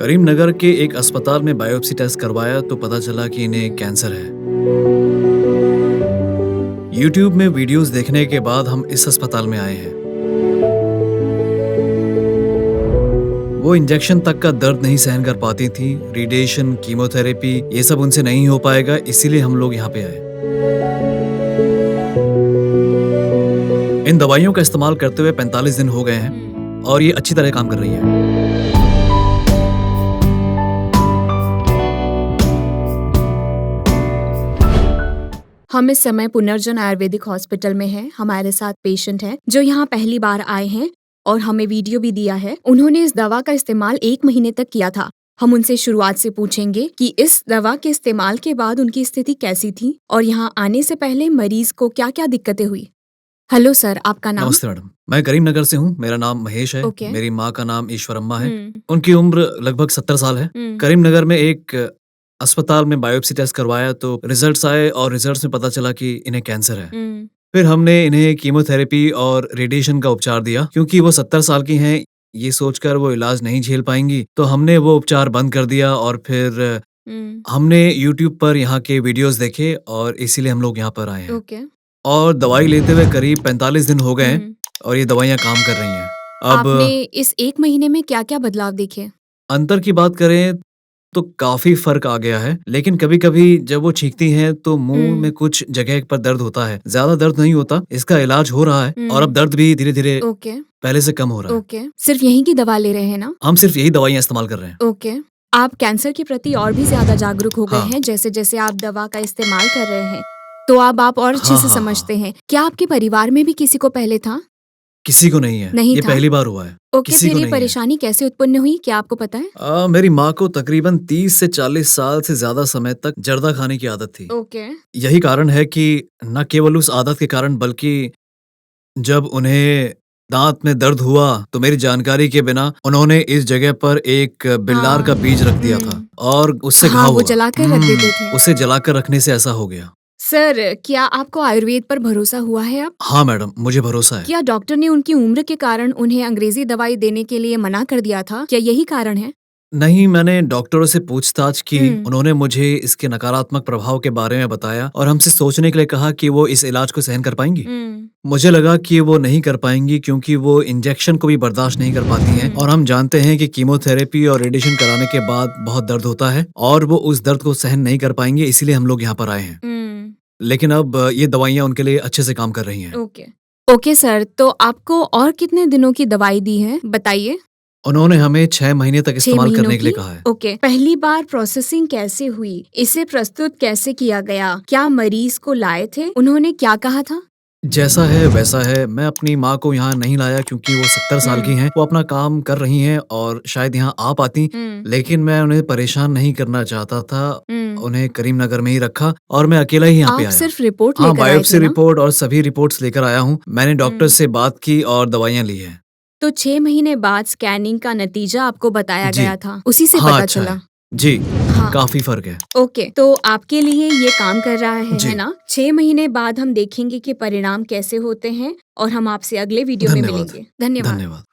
करीमनगर के एक अस्पताल में बायोप्सी टेस्ट करवाया तो पता चला कि इन्हें कैंसर है। यूट्यूब में वीडियोस देखने के बाद हम इस अस्पताल में आए हैं। वो इंजेक्शन तक का दर्द नहीं सहन कर पाती थी। रेडिएशन, कीमोथेरेपी ये सब उनसे नहीं हो पाएगा, इसीलिए हम लोग यहाँ पे आए। इन दवाइयों का इस्तेमाल करते हुए 45 दिन हो गए हैं और ये अच्छी तरह काम कर रही है। हम इस समय पुनर्जन आयुर्वेदिक हॉस्पिटल में हैं। हमारे साथ पेशेंट है जो यहाँ पहली बार आए हैं और हमें वीडियो भी दिया है। उन्होंने इस दवा का इस्तेमाल 1 महीने तक किया था। हम उनसे शुरुआत से पूछेंगे कि इस दवा के इस्तेमाल के बाद उनकी स्थिति कैसी थी और यहाँ आने से पहले मरीज को क्या क्या दिक्कतें हुई। हेलो सर, आपका नाम? नमस्ते मैडम, मैं करीमनगर से हूँ। मेरा नाम महेश है। ओके। मेरी माँ का नाम ईश्वरम्मा है। उनकी उम्र लगभग 70 साल है। करीमनगर में एक अस्पताल में बायोप्सी टेस्ट करवाया तो रिजल्ट्स आए और रिजल्ट्स में पता चला कि इन्हें कैंसर है। फिर हमने इन्हें कीमोथेरेपी और रेडिएशन का उपचार दिया। क्योंकि वो 70 साल की हैं, ये सोचकर वो इलाज नहीं झेल पाएंगी, तो हमने वो उपचार बंद कर दिया। और फिर हमने यूट्यूब पर यहाँ के वीडियोस देखे और इसीलिए हम लोग यहाँ पर आए हैं। ओके। और दवाई लेते हुए करीब 45 दिन हो गए हैं और ये दवाइयाँ काम कर रही हैं। आपने इस 1 महीने में क्या क्या बदलाव देखे? अंतर की बात करें तो काफी फर्क आ गया है, लेकिन कभी-कभी जब वो छींकती हैं तो मुंह में कुछ जगह पर दर्द होता है। ज्यादा दर्द नहीं होता, इसका इलाज हो रहा है और अब दर्द भी धीरे-धीरे ओके। पहले से कम हो रहा है। ओके। सिर्फ यहीं की दवा ले रहे हैं ना? हम सिर्फ यही दवाइयाँ इस्तेमाल कर रहे हैं। ओके। आप कैंसर के प्रति और भी ज्यादा जागरूक हो गए हाँ। हैं जैसे जैसे आप दवा का इस्तेमाल कर रहे हैं, तो अब आप और अच्छे से हाँ। समझते हैं। क्या आपके परिवार में भी किसी को पहले था? किसी को नहीं है, नहीं ये था? पहली बार हुआ है। ओके, किसी फिर को ये नहीं है। परेशानी कैसे उत्पन्न हुई, क्या आपको पता है? मेरी माँ को तकरीबन 30 से 40 साल से ज्यादा समय तक जर्दा खाने की आदत थी। ओके। यही कारण है कि न केवल उस आदत के कारण, बल्कि जब उन्हें दांत में दर्द हुआ तो मेरी जानकारी के बिना उन्होंने इस जगह पर एक बिल्लार का बीज रख दिया था और उससे हाँ, घाव वो हुआ। जलाकर रख देते थे। उसे जलाकर रखने से ऐसा हो गया। सर, क्या आपको आयुर्वेद पर भरोसा हुआ है अब? हाँ मैडम, मुझे भरोसा है। क्या डॉक्टर ने उनकी उम्र के कारण उन्हें अंग्रेजी दवाई देने के लिए मना कर दिया था? क्या यही कारण है? नहीं, मैंने डॉक्टरों से पूछताछ की। उन्होंने मुझे इसके नकारात्मक प्रभाव के बारे में बताया और हमसे सोचने के लिए कहा कि वो इस इलाज को सहन कर पाएंगी। मुझे लगा कि वो नहीं कर पाएंगी क्योंकि वो इंजेक्शन को भी बर्दाश्त नहीं कर पाती हैं और हम जानते हैं कि कीमोथेरेपी और रेडिएशन कराने के बाद बहुत दर्द होता है और वो उस दर्द को सहन नहीं कर पाएंगे, इसीलिए हम लोग यहाँ पर आए हैं। लेकिन अब ये दवाइयाँ उनके लिए अच्छे से काम कर रही हैं। ओके सर, तो आपको और कितने दिनों की दवाई दी है, बताइए? उन्होंने हमें 6 महीने तक 6 इस्तेमाल महीनों करने के लिए की? कहा है। ओके। पहली बार प्रोसेसिंग कैसे हुई? इसे प्रस्तुत कैसे किया गया? क्या मरीज को लाए थे? उन्होंने क्या कहा था? जैसा है वैसा है। मैं अपनी माँ को यहाँ नहीं लाया क्योंकि वो 70 साल की हैं। वो अपना काम कर रही हैं और शायद यहाँ आ पाती, लेकिन मैं उन्हें परेशान नहीं करना चाहता था। उन्हें करीमनगर में ही रखा और मैं अकेला ही यहाँ पे आप आया। सिर्फ रिपोर्ट हाँ, लेकर आए बायोप्सी थे ना? रिपोर्ट और सभी रिपोर्ट्स लेकर आया हूँ। मैंने डॉक्टर से बात की और दवाइयाँ ली है। तो 6 महीने बाद स्कैनिंग का नतीजा आपको बताया जी। गया था, उसी से हाँ, पता अच्छा चला? है। जी, हाँ। काफी फर्क है। ओके, तो आपके लिए ये काम कर रहा जी। है ना? 6 महीने बाद हम देखेंगे कि परिणाम कैसे होते हैं और हम आपसे अगले वीडियो में धन्यवाद। मिलेंगे। धन्यवाद। धन्यवाद।